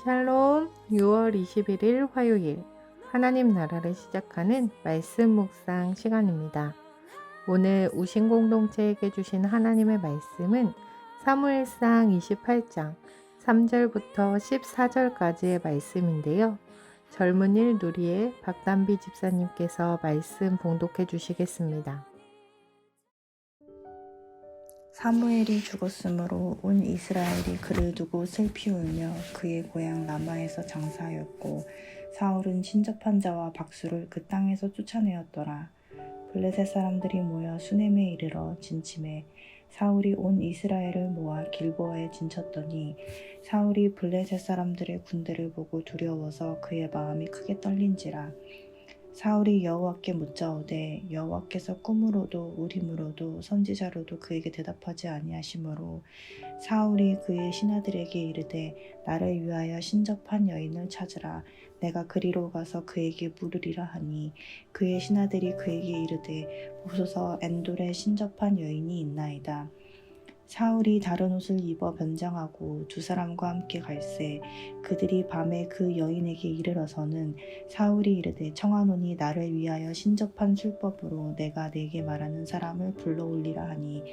샬롬 6월 21일 화요일 하나님 나라를 시작하는 말씀 묵상 시간입니다. 오늘 우신 공동체에게 주신 하나님의 말씀은 사무엘상 28장 3절부터 14절까지의 말씀인데요. 젊은일 누리의 박단비 집사님께서 말씀 봉독해 주시겠습니다. 사무엘이 죽었으므로 온 이스라엘이 그를 두고 슬피 울며 그의 고향 라마에서 장사하였고 사울은 신접한 자와 박수를 그 땅에서 쫓아내었더라. 블레셋 사람들이 모여 수넴에 이르러 진침해 사울이 온 이스라엘을 모아 길보아에 진쳤더니 사울이 블레셋 사람들의 군대를 보고 두려워서 그의 마음이 크게 떨린지라. 사울이 여호와께 묻자오되 여호와께서 꿈으로도 우림으로도 선지자로도 그에게 대답하지 아니하시므로 사울이 그의 신하들에게 이르되 나를 위하여 신접한 여인을 찾으라. 내가 그리로 가서 그에게 물으리라 하니 그의 신하들이 그에게 이르되 보소서 엔돌에 신접한 여인이 있나이다. 사울이 다른 옷을 입어 변장하고 두 사람과 함께 갈새 그들이 밤에 그 여인에게 이르러서는 사울이 이르되 청하노니 나를 위하여 신접한 술법으로 내가 네게 말하는 사람을 불러올리라 하니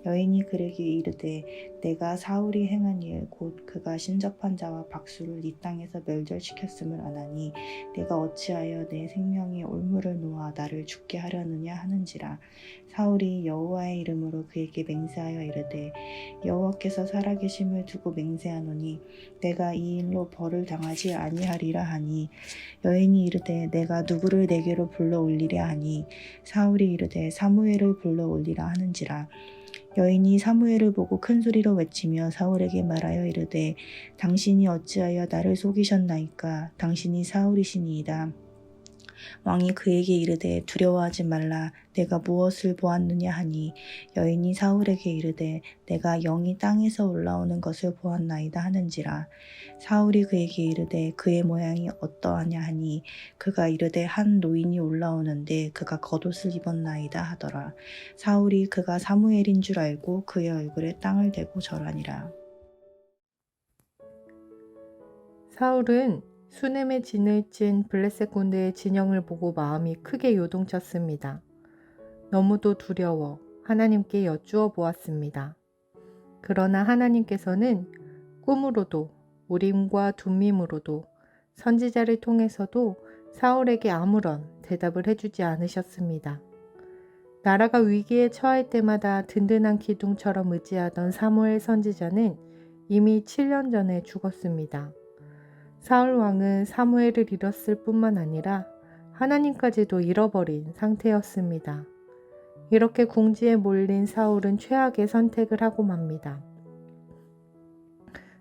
여인이 그에게 이르되 내가 사울이 행한 일 곧 그가 신접한 자와 박수를 이 땅에서 멸절시켰음을 아나니 내가 어찌하여 내 생명의 올무를 놓아 나를 죽게 하려느냐 하는지라. 사울이 여호와의 이름으로 그에게 맹세하여 이르되 여호와께서 살아계심을 두고 맹세하노니 내가 이 일로 벌을 당하지 아니하리라 하니 여인이 이르되 내가 누구를 내게로 불러올리랴 하니 사울이 이르되 사무엘을 불러올리라 하는지라. 여인이 사무엘을 보고 큰 소리로 외치며 사울에게 말하여 이르되 당신이 어찌하여 나를 속이셨나이까. 당신이 사울이시니이다. 왕이 그에게 이르되 두려워하지 말라. 내가 무엇을 보았느냐 하니 여인이 사울에게 이르되 내가 영이 땅에서 올라오는 것을 보았나이다 하는지라. 사울이 그에게 이르되 그의 모양이 어떠하냐 하니 그가 이르되 한 노인이 올라오는데 그가 겉옷을 입었나이다 하더라. 사울이 그가 사무엘인 줄 알고 그의 얼굴에 땅을 대고 절하니라. 사울은 수넴의 진을 친 블레셋 군대의 진영을 보고 마음이 크게 요동쳤습니다. 너무도 두려워 하나님께 여쭈어 보았습니다. 그러나 하나님께서는 꿈으로도 우림과 둠밈으로도 선지자를 통해서도 사울에게 아무런 대답을 해주지 않으셨습니다. 나라가 위기에 처할 때마다 든든한 기둥처럼 의지하던 사무엘 선지자는 이미 7년 전에 죽었습니다. 사울 왕은 사무엘을 잃었을 뿐만 아니라 하나님까지도 잃어버린 상태였습니다. 이렇게 궁지에 몰린 사울은 최악의 선택을 하고 맙니다.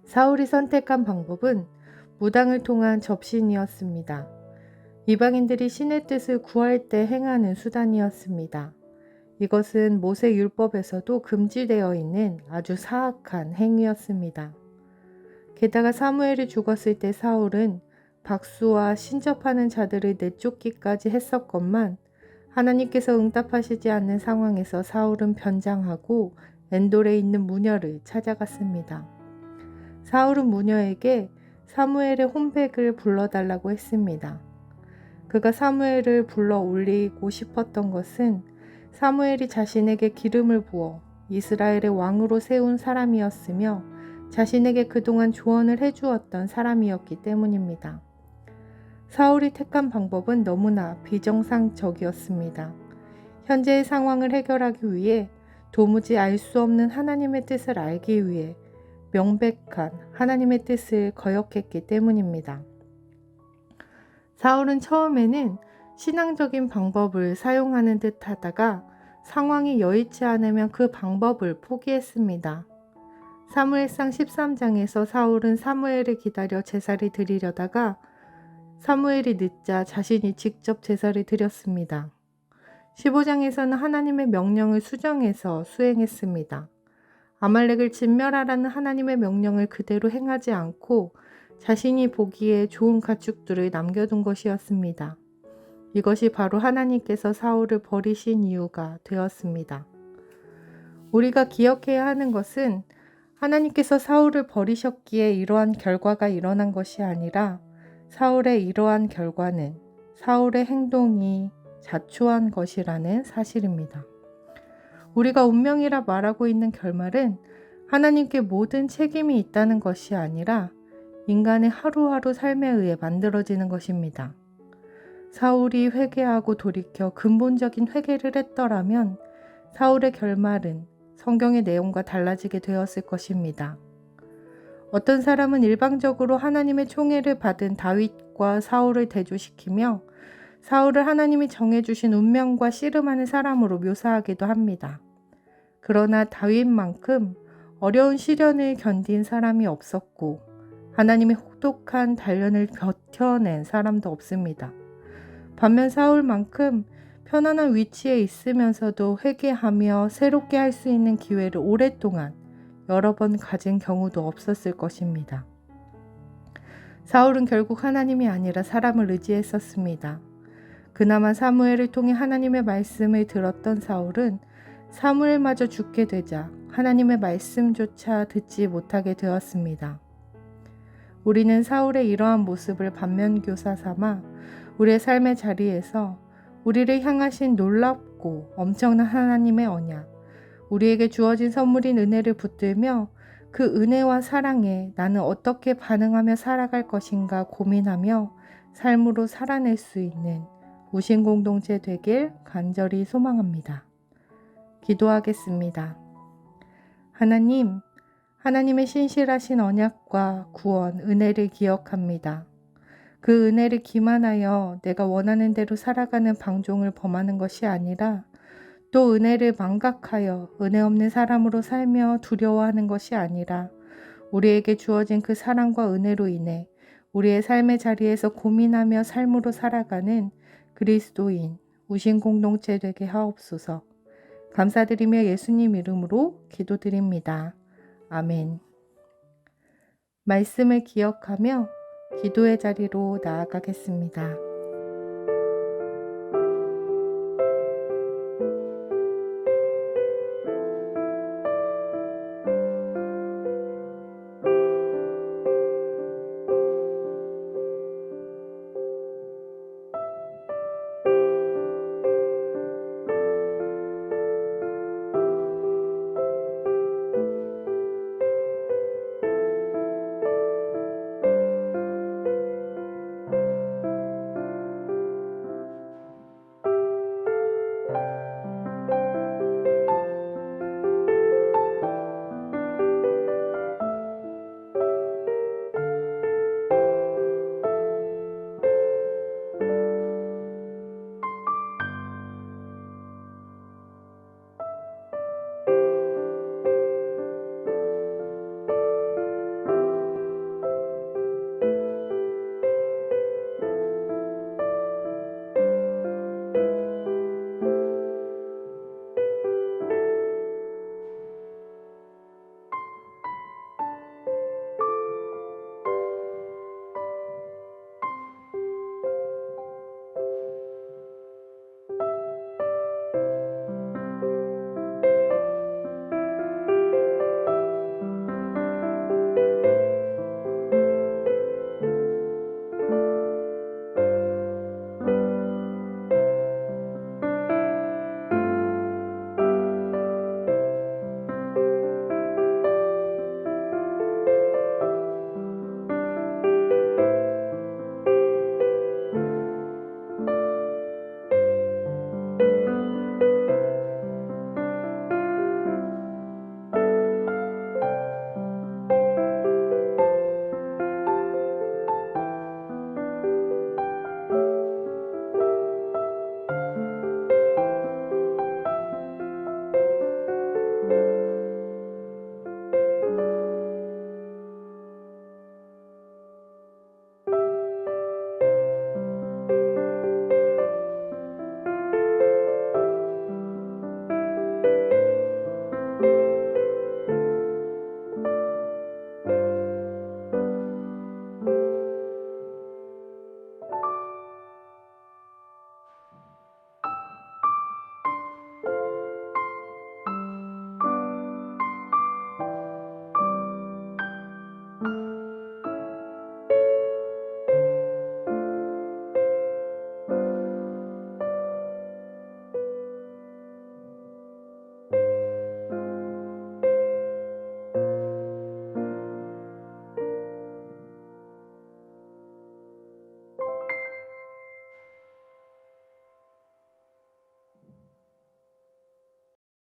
사울이 선택한 방법은 무당을 통한 접신이었습니다. 이방인들이 신의 뜻을 구할 때 행하는 수단이었습니다. 이것은 모세 율법에서도 금지되어 있는 아주 사악한 행위였습니다. 게다가 사무엘이 죽었을 때 사울은 박수와 신접하는 자들을 내쫓기까지 했었건만 하나님께서 응답하시지 않는 상황에서 사울은 변장하고 엔돌에 있는 무녀를 찾아갔습니다. 사울은 무녀에게 사무엘의 혼백을 불러달라고 했습니다. 그가 사무엘을 불러 올리고 싶었던 것은 사무엘이 자신에게 기름을 부어 이스라엘의 왕으로 세운 사람이었으며 자신에게 그동안 조언을 해주었던 사람이었기 때문입니다. 사울이 택한 방법은 너무나 비정상적이었습니다. 현재의 상황을 해결하기 위해 도무지 알 수 없는 하나님의 뜻을 알기 위해 명백한 하나님의 뜻을 거역했기 때문입니다. 사울은 처음에는 신앙적인 방법을 사용하는 듯 하다가 상황이 여의치 않으면 그 방법을 포기했습니다. 사무엘상 13장에서 사울은 사무엘을 기다려 제사를 드리려다가 사무엘이 늦자 자신이 직접 제사를 드렸습니다. 15장에서는 하나님의 명령을 수정해서 수행했습니다. 아말렉을 진멸하라는 하나님의 명령을 그대로 행하지 않고 자신이 보기에 좋은 가축들을 남겨둔 것이었습니다. 이것이 바로 하나님께서 사울을 버리신 이유가 되었습니다. 우리가 기억해야 하는 것은 하나님께서 사울을 버리셨기에 이러한 결과가 일어난 것이 아니라 사울의 이러한 결과는 사울의 행동이 자초한 것이라는 사실입니다. 우리가 운명이라 말하고 있는 결말은 하나님께 모든 책임이 있다는 것이 아니라 인간의 하루하루 삶에 의해 만들어지는 것입니다. 사울이 회개하고 돌이켜 근본적인 회개를 했더라면 사울의 결말은 성경의 내용과 달라지게 되었을 것입니다. 어떤 사람은 일방적으로 하나님의 총애를 받은 다윗과 사울을 대조시키며 사울을 하나님이 정해주신 운명과 씨름하는 사람으로 묘사하기도 합니다. 그러나 다윗만큼 어려운 시련을 견딘 사람이 없었고 하나님의 혹독한 단련을 버텨낸 사람도 없습니다. 반면 사울만큼 편안한 위치에 있으면서도 회개하며 새롭게 할 수 있는 기회를 오랫동안 여러 번 가진 경우도 없었을 것입니다. 사울은 결국 하나님이 아니라 사람을 의지했었습니다. 그나마 사무엘을 통해 하나님의 말씀을 들었던 사울은 사무엘마저 죽게 되자 하나님의 말씀조차 듣지 못하게 되었습니다. 우리는 사울의 이러한 모습을 반면교사 삼아 우리의 삶의 자리에서 우리를 향하신 놀랍고 엄청난 하나님의 언약, 우리에게 주어진 선물인 은혜를 붙들며 그 은혜와 사랑에 나는 어떻게 반응하며 살아갈 것인가 고민하며 삶으로 살아낼 수 있는 우신 공동체 되길 간절히 소망합니다. 기도하겠습니다. 하나님, 하나님의 신실하신 언약과 구원, 은혜를 기억합니다. 그 은혜를 기만하여 내가 원하는 대로 살아가는 방종을 범하는 것이 아니라 또 은혜를 망각하여 은혜 없는 사람으로 살며 두려워하는 것이 아니라 우리에게 주어진 그 사랑과 은혜로 인해 우리의 삶의 자리에서 고민하며 삶으로 살아가는 그리스도인, 우신 공동체 되게 하옵소서. 감사드리며 예수님 이름으로 기도드립니다. 아멘. 말씀을 기억하며 기도의 자리로 나아가겠습니다.